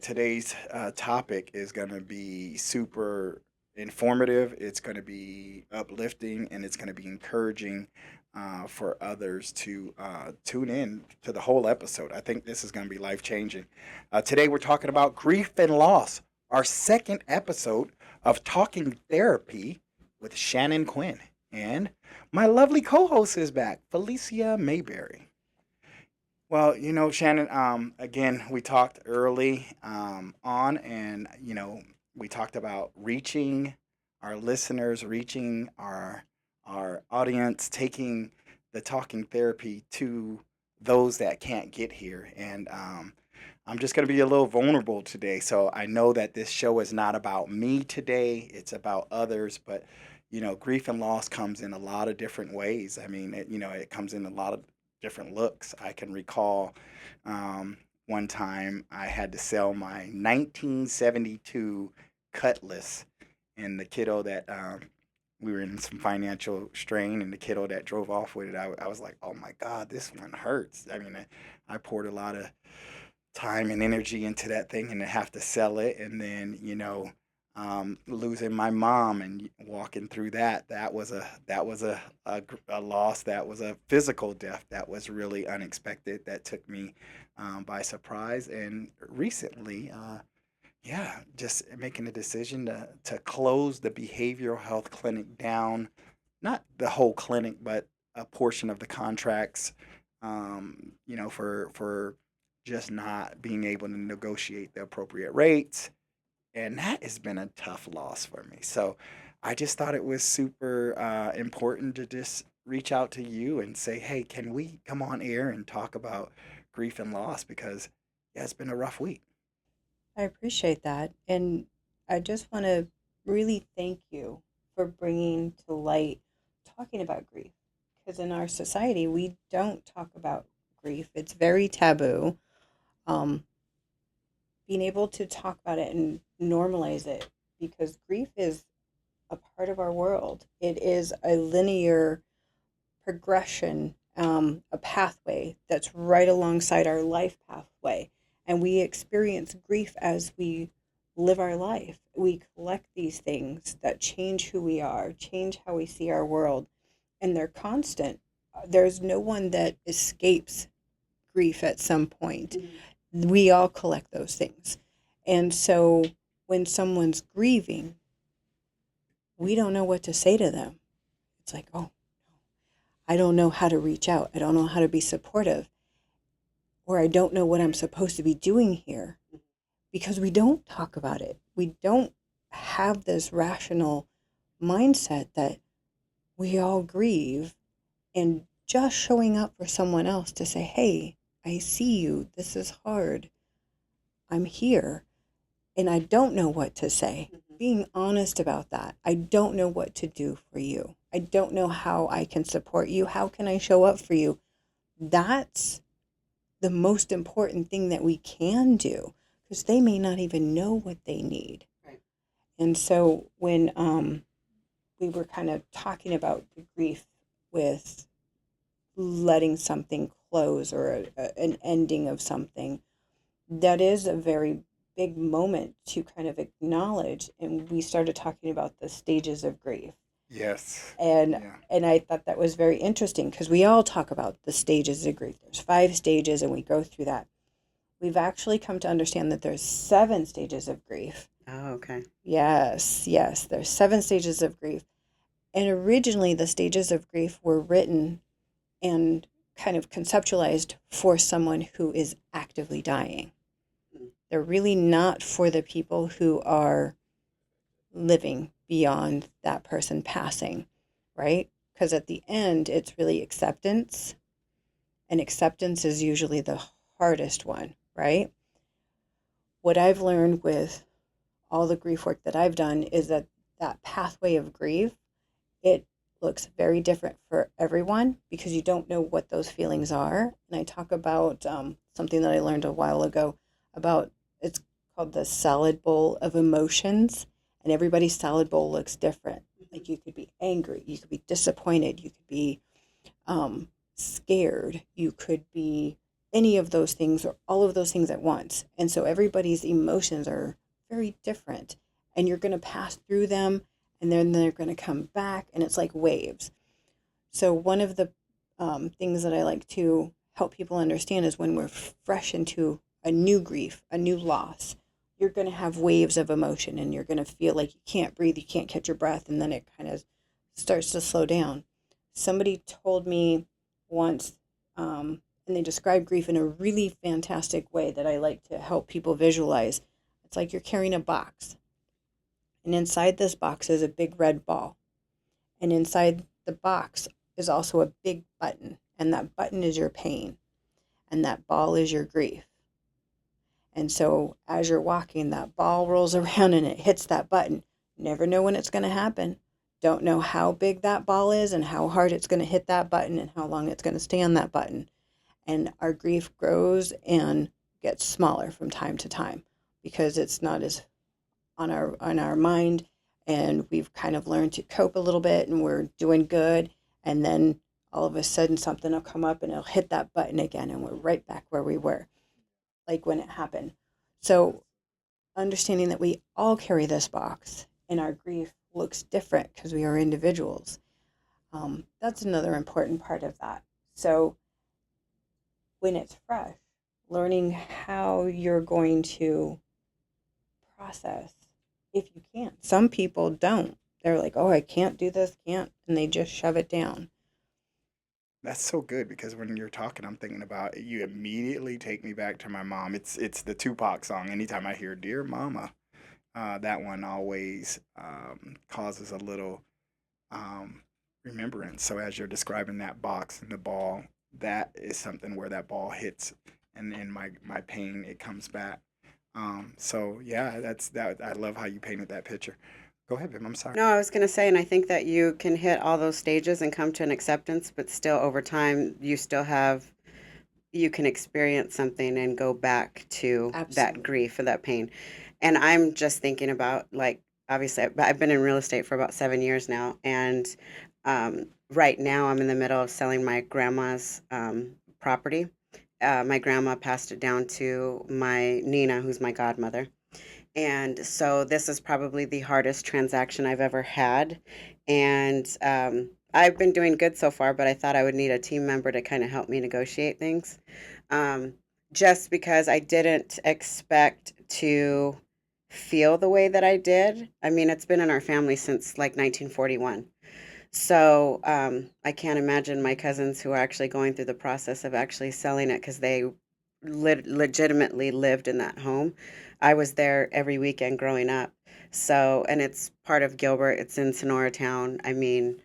Today's topic is going to be super informative. It's going to be uplifting and it's going to be encouraging for others to tune in to the whole episode. I think this is going to be life changing. Today, we're talking about grief and loss, our second episode of Talking Therapy with Shannon Quinn. And my lovely co host is back, Felicia Mayberry. Well, Shannon, again, we talked early on, and, we talked about reaching our listeners, reaching our audience, taking the talking therapy to those that can't get here. And I'm just going to be a little vulnerable today. So I know that this show is not about me today, it's about others, but grief and loss comes in a lot of different ways. I mean, it comes in a lot of different looks. I can recall one time I had to sell my 1972 Cutlass, and the kiddo that we were in some financial strain, and the kiddo that drove off with it, I was like, oh my God, this one hurts. I mean, I poured a lot of time and energy into that thing, and to have to sell it, and then losing my mom and walking through that was a loss. That was a physical death that was really unexpected, that took me by surprise. And recently, yeah, just making a decision to close the behavioral health clinic down, not the whole clinic, but a portion of the contracts, for just not being able to negotiate the appropriate rates. And that has been a tough loss for me. So I just thought it was super important to just reach out to you and say, hey, can we come on air and talk about grief and loss? Because, yeah, it's been a rough week. I appreciate that. And I just want to really thank you for bringing to light talking about grief. Because in our society, we don't talk about grief, it's very taboo. Um, Being able to talk about it and normalize it, because grief is a part of our world, it is a linear progression, a pathway that's right alongside our life pathway. And we experience grief as we live our life. We collect these things that change who we are, change how we see our world, and they're constant. There's no one that escapes grief at some point. We all collect those things. And so when someone's grieving, we don't know what to say to them. It's like, oh, I don't know how to reach out. I don't know how to be supportive, or I don't know what I'm supposed to be doing here, because we don't talk about it. We don't have this rational mindset that we all grieve, and just showing up for someone else to say, hey, I see you. This is hard. I'm here. And I don't know what to say. Being honest about that. I don't know what to do for you. I don't know how I can support you. How can I show up for you? That's the most important thing that we can do, because they may not even know what they need. Right. And so when we were kind of talking about the grief with letting something close, or an ending of something, that is a very big moment to kind of acknowledge. And we started talking about the stages of grief. Yes. And Yeah. and I thought that was very interesting, because we all talk about the stages of grief. There's 5 stages, and we go through that. We've actually come to understand that there's 7 stages of grief. Oh, okay. Yes, yes, there's 7 stages of grief. And originally, the stages of grief were written and kind of conceptualized for someone who is actively dying. They're really not for the people who are living beyond that person passing, right? Because at the end, it's really acceptance. And acceptance is usually the hardest one, right? What I've learned with all the grief work that I've done is that that pathway of grief, it looks very different for everyone, because you don't know what those feelings are. And I talk about something that I learned a while ago about, it's called the salad bowl of emotions. And everybody's salad bowl looks different. Like, you could be angry, you could be disappointed, you could be scared, you could be any of those things or all of those things at once. And so everybody's emotions are very different. And you're going to pass through them and then they're going to come back. And it's like waves. So, one of the things that I like to help people understand is when we're fresh into a new grief, a new loss, you're going to have waves of emotion and you're going to feel like you can't breathe, you can't catch your breath, and then it kind of starts to slow down. Somebody told me once, and they described grief in a really fantastic way that I like to help people visualize. It's like you're carrying a box, and inside this box is a big red ball. And inside the box is also a big button, and that button is your pain, and that ball is your grief. And so as you're walking, that ball rolls around and it hits that button. Never know when it's going to happen. Don't know how big that ball is and how hard it's going to hit that button and how long it's going to stay on that button. And our grief grows and gets smaller from time to time because it's not as on our mind, and we've kind of learned to cope a little bit and we're doing good, and then all of a sudden something will come up and it'll hit that button again and we're right back where we were like when it happened. So understanding that we all carry this box and our grief looks different because we are individuals, that's another important part of that. So when it's fresh, learning how you're going to process if you can. Some people don't. They're like, oh, I can't do this, can't, and they just shove it down. That's so good because when you're talking, I'm thinking about you immediately take me back to my mom. It's the Tupac song. Anytime I hear "Dear Mama," that one always causes a little um, remembrance. So as you're describing that box and the ball, that is something where that ball hits, and in my pain, it comes back. So yeah, that's that. I love how you painted that picture. Go ahead, Vim. I'm sorry. No, I was going to say, and I think that you can hit all those stages and come to an acceptance, but still over time, you can experience something and go back to that Absolutely. grief or that pain. And I'm just thinking about, like, obviously, I've been in real estate for about 7 years now. And right now, I'm in the middle of selling my grandma's property. My grandma passed it down to my Nina, who's my godmother. And so this is probably the hardest transaction I've ever had. And I've been doing good so far, but I thought I would need a team member to kind of help me negotiate things. Um, just because I didn't expect to feel the way that I did. I mean, it's been in our family since like 1941. So I can't imagine my cousins who are actually going through the process of actually selling it because they legitimately lived in that home. I was there every weekend growing up. So, and it's part of Gilbert. It's in Sonora Town. I mean,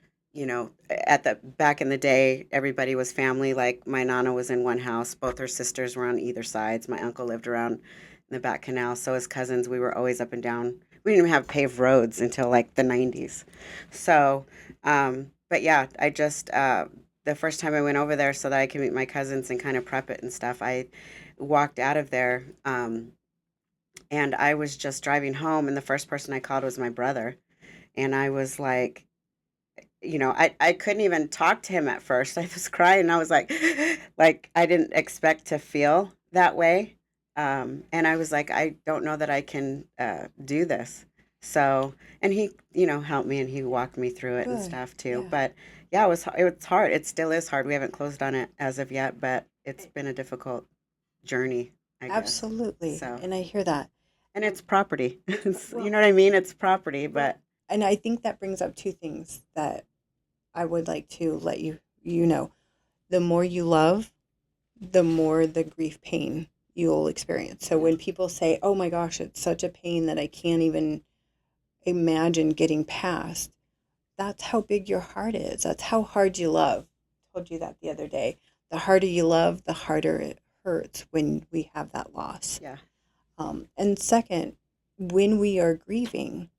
at the back in the day, everybody was family. Like my nana was in one house. Both her sisters were on either sides. My uncle lived around in the back canal. So as cousins, we were always up and down. We didn't even have paved roads until like the 90s. So, but yeah, the first time I went over there so that I could meet my cousins and kind of prep it and stuff, I walked out of there, and I was just driving home, and the first person I called was my brother. And I was like, I couldn't even talk to him at first. I was crying. And I was like I didn't expect to feel that way. And I was like, I don't know that I can do this. So, and he, helped me and he walked me through it and Good. stuff too. Yeah. But yeah, it was hard. It still is hard. We haven't closed on it as of yet, but it's been a difficult journey, I guess. Absolutely. So, And I hear that. and it's property. You Well, know what I mean? It's property, well, but and I think that brings up two things that I would like to let you know. The more you love, the more the grief pain you'll experience. So yeah, when people say, "Oh my gosh, it's such a pain that I can't even imagine getting past," that's how big your heart is. That's how hard you love. I told you that the other day. The harder you love, the harder it hurts when we have that loss. yeah, And second, when we are grieving,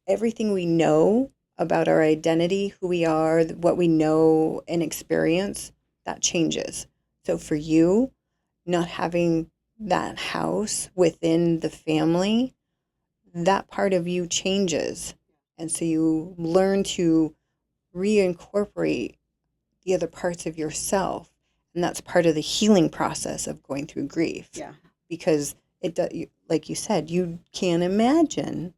everything we know about our identity, who we are, what we know and experience, that changes. So for you, not having that house within the family, that part of you changes. And so you learn to reincorporate the other parts of yourself. And that's part of the healing process of going through grief. Yeah. Because it does, like you said, you can't imagine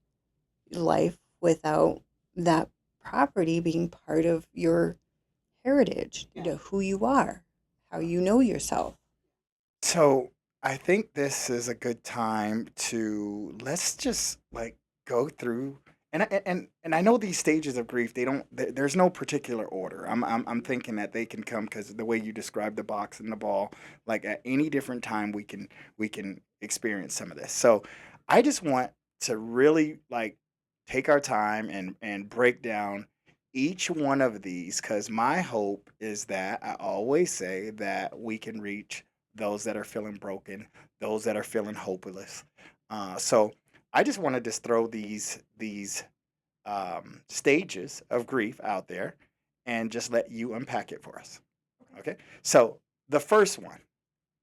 life without that property being part of your heritage, Yeah. who you are, how you know yourself. So I think this is a good time to let's just like go through and I know these stages of grief they don't there's no particular order. I'm thinking that they can come because the way you describe the box and the ball, like at any different time we can experience some of this. So I just want to really like take our time and break down each one of these because my hope is that I always say that we can reach those that are feeling broken, those that are feeling hopeless. So I just want to just throw these stages of grief out there and just let you unpack it for us. Okay. So the first one,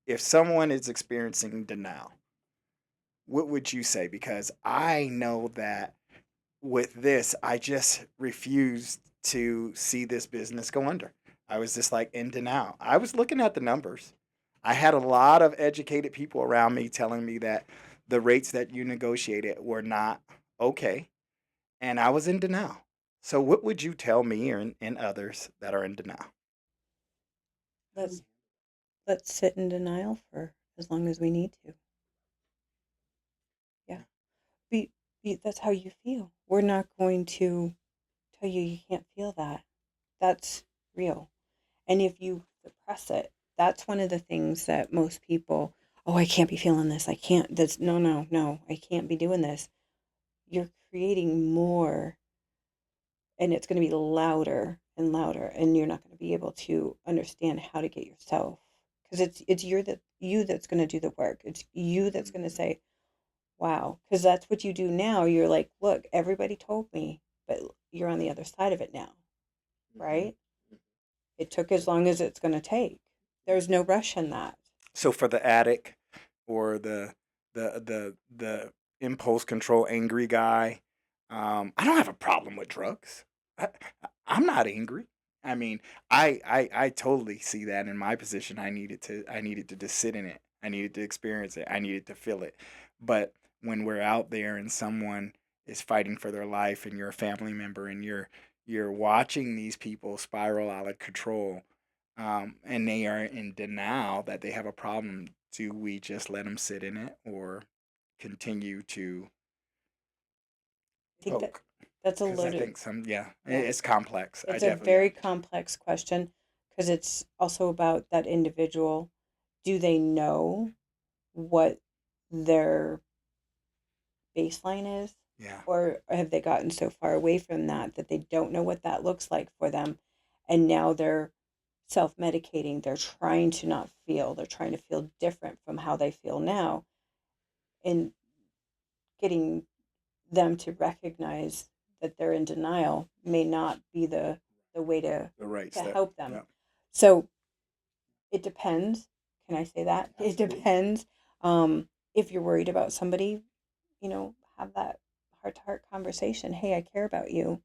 if someone is experiencing denial, what would you say? Because I know that with this, I just refused to see this business go under. I was just like in denial. I was looking at the numbers. I had a lot of educated people around me telling me that the rates that you negotiated were not okay, and I was in denial. So, what would you tell me and others that are in denial? Let's let's sit in denial for as long as we need to. Yeah. Be, that's how you feel. We're not going to tell you you can't feel that. That's real. And if you suppress it, that's one of the things that most people, oh, I can't be feeling this. I can't, that's no, no, no, I can't be doing this. You're creating more and it's going to be louder and louder and you're not going to be able to understand how to get yourself because it's you that's going to do the work. It's you that's going to say, wow, because that's what you do now. You're like, look, everybody told me, but you're on the other side of it now, right? It took as long as it's going to take. There's no rush in that. So, for the addict or the impulse control angry guy, I don't have a problem with drugs. I, I'm not angry. I mean, I totally see that in my position. I needed to just sit in it. I needed to experience it. I needed to feel it. But when we're out there and someone is fighting for their life and you're a family member and you're watching these people spiral out of control, and they are in denial that they have a problem, do we just let them sit in it or continue to I think poke? that's a Because I loaded, think yeah, yeah. it's complex. I It's a definitely very complex question because it's also about that individual. Do they know what their baseline is? yeah. Or have they gotten so far away from that that they don't know what that looks like for them? And now they're self medicating. They're trying to not feel, they're trying to feel different from how they feel now. And getting them to recognize that they're in denial may not be the way The right to step. help them. Yeah. So it depends. Can I say that? It Absolutely. depends. If you're worried about somebody, have that heart to heart conversation. Hey, I care about you.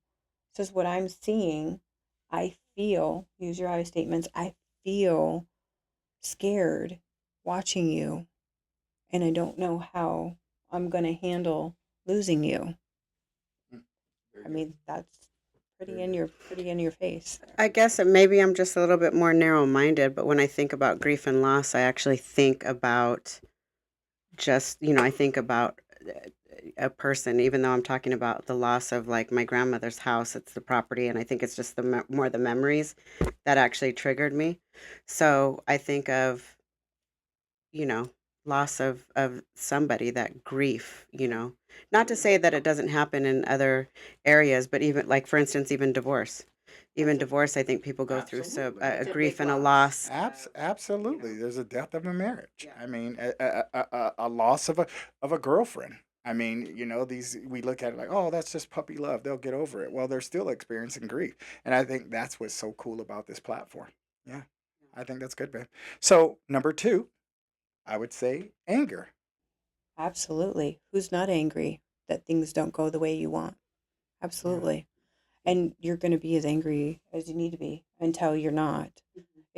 This is what I'm seeing. I feel, use your I statements, I feel scared watching you, and I don't know how I'm going to handle losing you. Mm, very I good. mean, that's Very good. pretty in your face. I guess that maybe I'm just a little bit more narrow minded, but when I think about grief and loss, I actually think about I think about a person, even though I'm talking about the loss of like my grandmother's house, it's the property. And I think it's just more the memories that actually triggered me. So I think of, you know, loss of somebody, that grief, not to say that it doesn't happen in other areas, but even like, for instance, even divorce. Even divorce, I think people go through so Absolutely. a grief and a loss. Absolutely. There's a death of a marriage. I mean, a loss of a girlfriend. I mean, these we look at it like, oh, that's just puppy love. They'll get over it. Well, they're still experiencing grief, and I think that's what's so cool about this platform. Yeah, I think that's good, babe. So number two, I would say anger. Absolutely. Who's not angry that things don't go the way you want? Yeah. Absolutely. And you're going to be as angry as you need to be until you're not.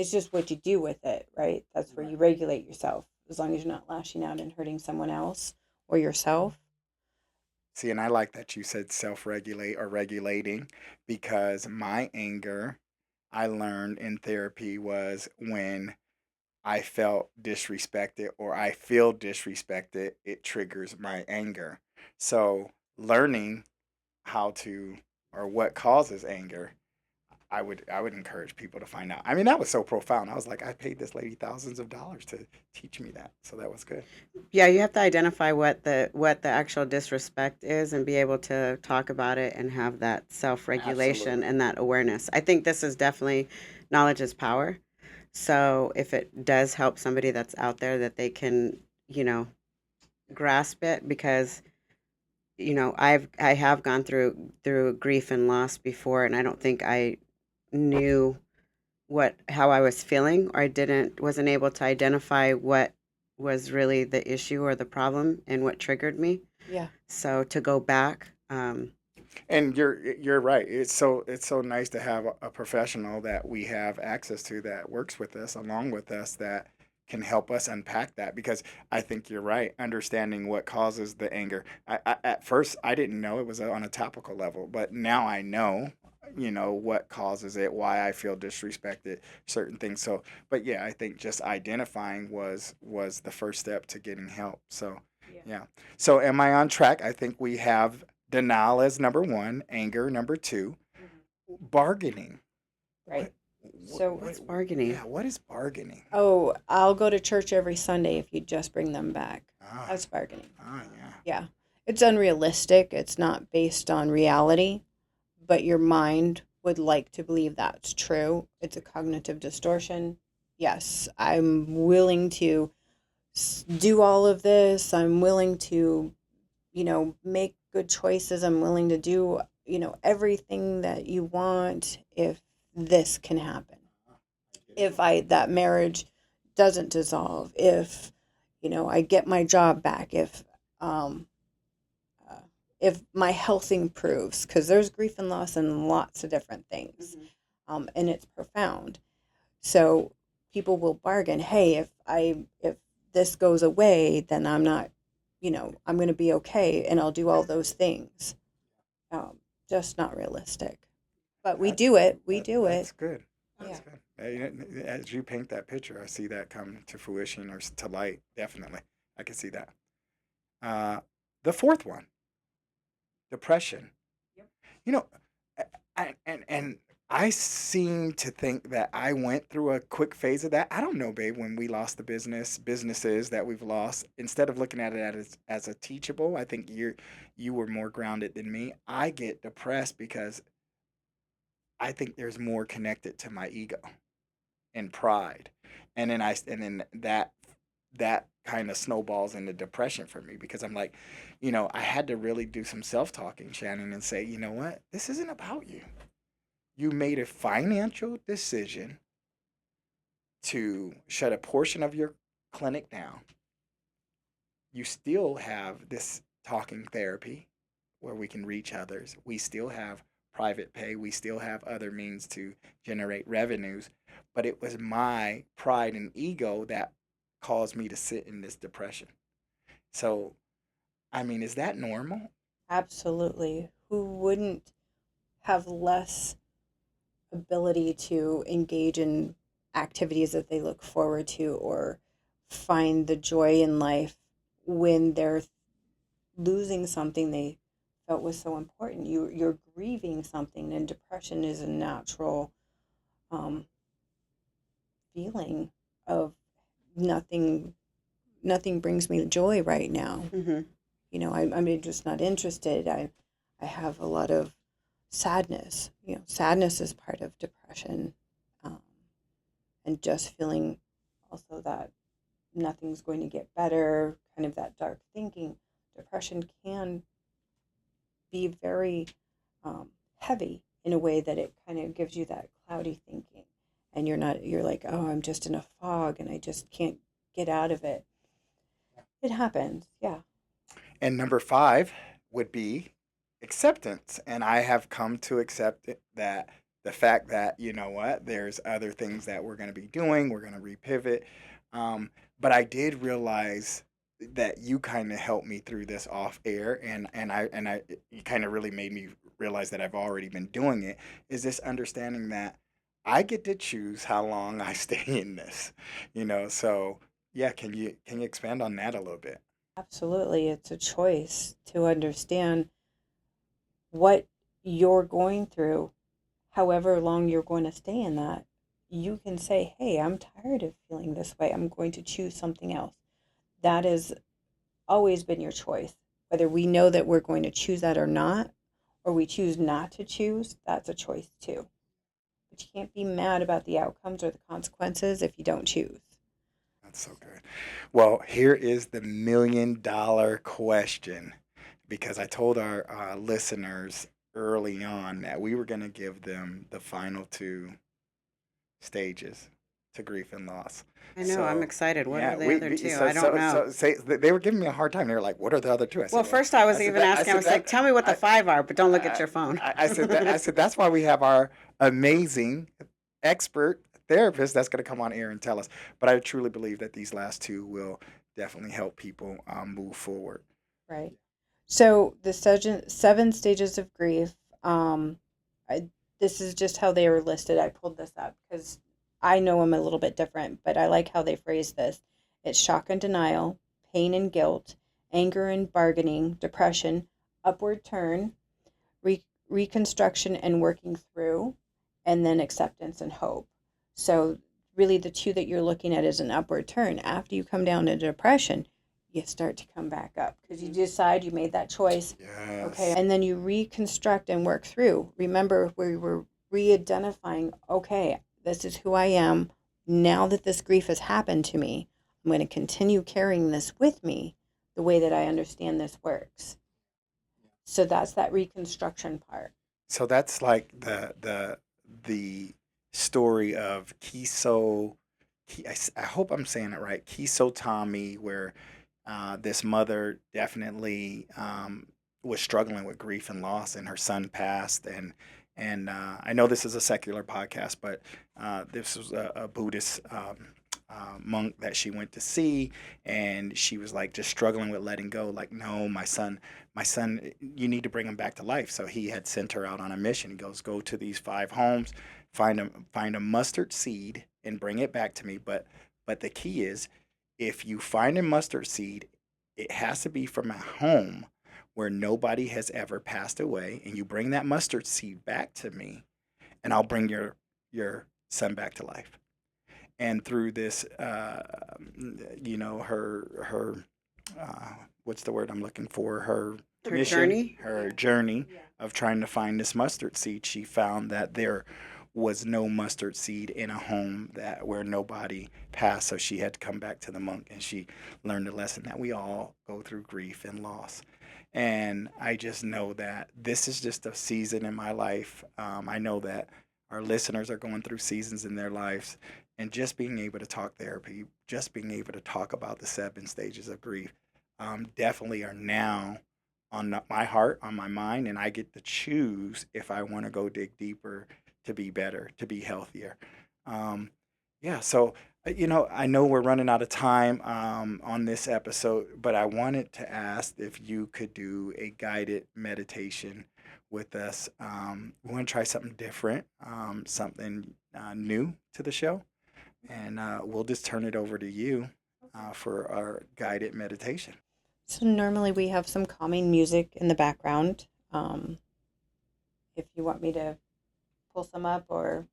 It's just what you do with it, right? That's where Right. you regulate yourself. As long as you're not lashing out and hurting someone else or yourself. See, and I like that you said self regulate or regulating because my anger I learned in therapy was when I felt disrespected or I feel disrespected, it triggers my anger. So, learning how to or what causes anger, I would encourage people to find out. I mean, that was so profound. I was like, I paid this lady thousands of dollars to teach me that. So that was good. Yeah, you have to identify what the actual disrespect is and be able to talk about it and have that self-regulation Absolutely. and that awareness. I think this is definitely knowledge is power. So if it does help somebody that's out there that they can, you know, grasp it because I have gone through grief and loss before and I don't think I knew what how I was feeling or I didn't wasn't able to identify what was really the issue or the problem and what triggered me. Yeah. So to go back, And you're right. It's so nice to have a professional that we have access to that works with us along with us that can help us unpack that because I think you're right. Understanding what causes the anger. At first I didn't know it was on a topical level, but now I know. You know what causes it, why I feel disrespected, certain things. So, but yeah, I think just identifying was the first step to getting help. So, Yeah. yeah. So, am I on track? I think we have denial as number one, anger number two, Mhm. bargaining. Right. What, So, what's bargaining? yeah, what is bargaining? oh, I'll go to church every Sunday if you just bring them back. Ah, That's bargaining. yeah. Yeah. It's unrealistic. It's not based on reality, but your mind would like to believe that's true. It's a cognitive distortion. Yes, I'm willing to do all of this. I'm willing to, make good choices. I'm willing to do, everything that you want if this can happen. If I that marriage doesn't dissolve, if I get my job back, um uh, if my health improves, because there's grief and loss and lots of different things, Hmm. and it's profound. So people will bargain. Hey, if this goes away, then I'm not, I'm going to be okay, and I'll do all those things. Um, just not realistic. But we That, do it. We do it. that's good. Yeah. That's good. As you paint that picture, I see that come to fruition or to light. Definitely, I can see that. Uh, the fourth one, depression. Yep. You know, and I seem to think that I went through a quick phase of that. I don't know, babe. When we lost the businesses that we've lost, instead of looking at it as a teachable, I think you were more grounded than me. I get depressed because I think there's more connected to my ego and pride, and then that kind of snowballs into depression for me because I'm like, I had to really do some self talking, Shannon, and say, you know what, this isn't about you. You made a financial decision to shut a portion of your clinic down. You still have this talking therapy where we can reach others. We still have private pay. We still have other means to generate revenues. But it was my pride and ego that caused me to sit in this depression. So, I mean, is that normal? Absolutely. Who wouldn't have less ability to engage in activities that they look forward to or find the joy in life when they're losing something they felt was so important? You're grieving something, and depression is a natural um, feeling of nothing. Nothing brings me joy right now. Hmm. I'm just not interested. I have a lot of sadness. Sadness is part of depression, um, and just feeling also that nothing's going to get better, kind of that dark thinking. Depression can be very heavy in a way that it kind of gives you that cloudy thinking, and you're like, oh, I'm just in a fog and I just can't get out of it. It happens, yeah. And number five would be acceptance. And I have come to accept it, that the fact that, you know what, there's other things that we're going to be doing, we're going to repivot. But I did realize that you kind of helped me through this off air, and you kind of really made me realize that I've already been doing it, is this understanding that I get to choose how long I stay in this, so yeah, can you expand on that a little bit? Absolutely. It's a choice to understand what you're going through, however long you're going to stay in that. You can say, hey, I'm tired of feeling this way. I'm going to choose something else. That has always been your choice. Whether we know that we're going to choose that or not, or we choose not to choose, that's a choice too. But you can't be mad about the outcomes or the consequences if you don't choose. That's so good. Well, here is the $1 million question, because I told our listeners early on that we were going to give them the final two stages to grief and loss. I know. I'm So, excited. What are yeah, the other two? I don't know. they were giving me a hard time. They were like, "What are the other two?" I Well, said, "Well, first I was I said even that, I asking, I said was like, that, tell me what the I, five are, but don't look at I, your phone. I said that, I said that's why we have our amazing expert therapist that's going to come on air and tell us." But I truly believe that these last two will definitely help people move forward. Right. So the seven stages of grief, I, this is just how they were listed. I pulled this up because I know them a little bit different, but I like how they phrase this. It's shock and denial, pain and guilt, anger and bargaining, depression, upward turn, reconstruction and working through, and then acceptance and hope. So really the two that you're looking at is an upward turn. After you come down to depression, you start to come back up because you decide you made that choice. Okay, Yes. and then you reconstruct and work through. Remember, we were re-identifying, okay, this is who I am. Now that this grief has happened to me, I'm going to continue carrying this with me the way that I understand this works. So that's that reconstruction part. So that's like the story of Kiso. I hope I'm saying it right. Kiso Tommy, where this mother definitely was struggling with grief and loss, and her son passed. And I know this is a secular podcast, but this was a Buddhist monk that she went to see, and she was like just struggling with letting go. Like, no, my son, you need to bring him back to life. So he had sent her out on a mission. He goes, go to these 5 homes, find a mustard seed, and bring it back to me. But the key is, if you find a mustard seed, it has to be from a home where nobody has ever passed away, and you bring that mustard seed back to me, and I'll bring your son back to life. And through this, her what's the word I'm looking for? Her Her mission, journey? her journey of trying to find this mustard seed, she found that there was no mustard seed in a home that where nobody passed. So she had to come back to the monk, and she learned a lesson that we all go through grief and loss. And I just know that this is just a season in my life. I know that our listeners are going through seasons in their lives, and just being able to talk therapy, just being able to talk about the 7 stages of grief, definitely are now on my heart, on my mind, and I get to choose if I want to go dig deeper to be better, to be healthier. Um, yeah, so I know we're running out of time on this episode, but I wanted to ask if you could do a guided meditation with us. We want to try something different, something new to the show, and we'll just turn it over to you for our guided meditation. So normally we have some calming music in the background. Um, if you want me to pull some up, or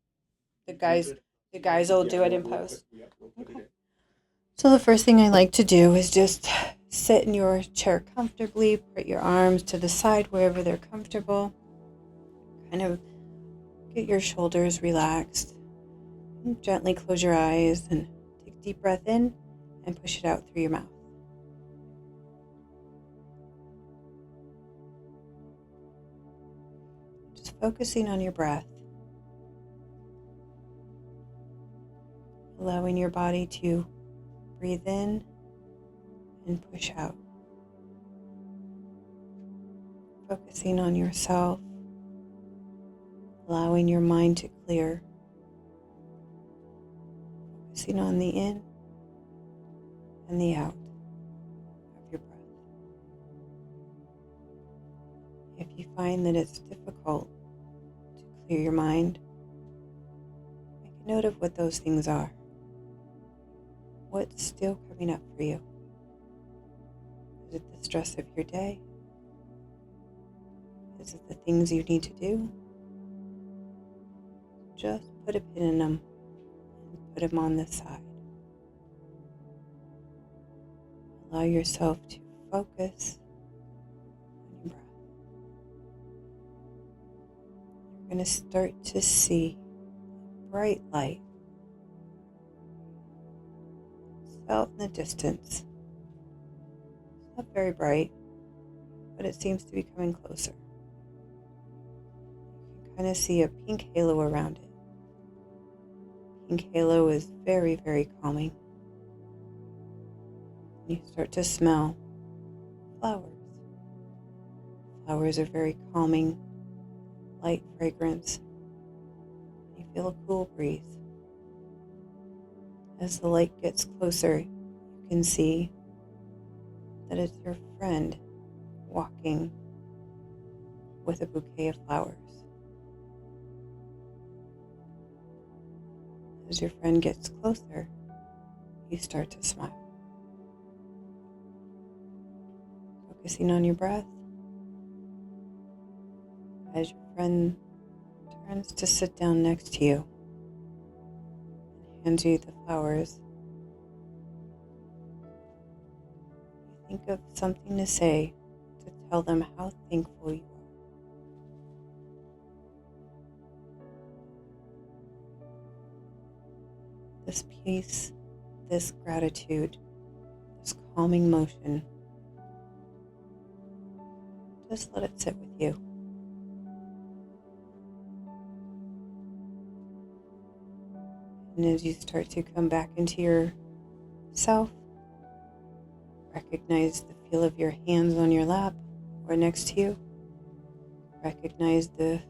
the guys will do it in post. Okay. So the first thing I like to do is just sit in your chair comfortably, put your arms to the side wherever they're comfortable. Kind of get your shoulders relaxed. And gently close your eyes and take a deep breath in and push it out through your mouth. Just focusing on your breath, allowing your body to breathe in and push out. Focusing on yourself, allowing your mind to clear, focusing on the in and the out of your breath. If you find that it's difficult to clear your mind, make a note of what those things are. What's still coming up for you? Is it the stress of your day? Is it the things you need to do? Just put a pin in them and put them on the side. Allow yourself to focus on your breath. You're going to start to see bright light. It's out in the distance. It's not very bright, but it seems to be coming closer. You can kind of see a pink halo around it. Pink halo is very, very calming. You start to smell flowers. Flowers are very calming, light fragrance. You feel a cool breeze. As the light gets closer, you can see that it's your friend walking with a bouquet of flowers. As your friend gets closer, you start to smile. Focusing on your breath. As your friend turns to sit down next to you and hands you the flowers, you think of something to say to tell them how thankful you are. This peace, this gratitude, this calming motion, just let it sit with you. And as you start to come back into yourself, recognize the feel of your hands on your lap or next to you. Recognize the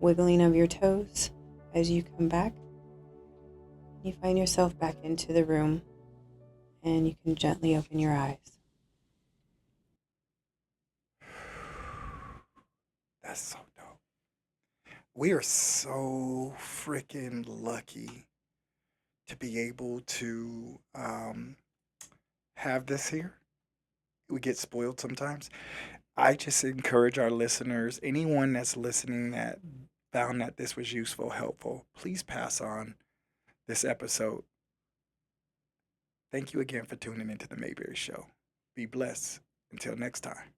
wiggling of your toes as you come back. You find yourself back into the room and you can gently open your eyes. That's so dope. We are so freaking lucky to be able to have this here. We get spoiled sometimes. I just encourage our listeners, anyone that's listening that found that this was useful, helpful, please pass on this episode. Thank you again for tuning into the Mayberry Show. Be blessed. Until next time.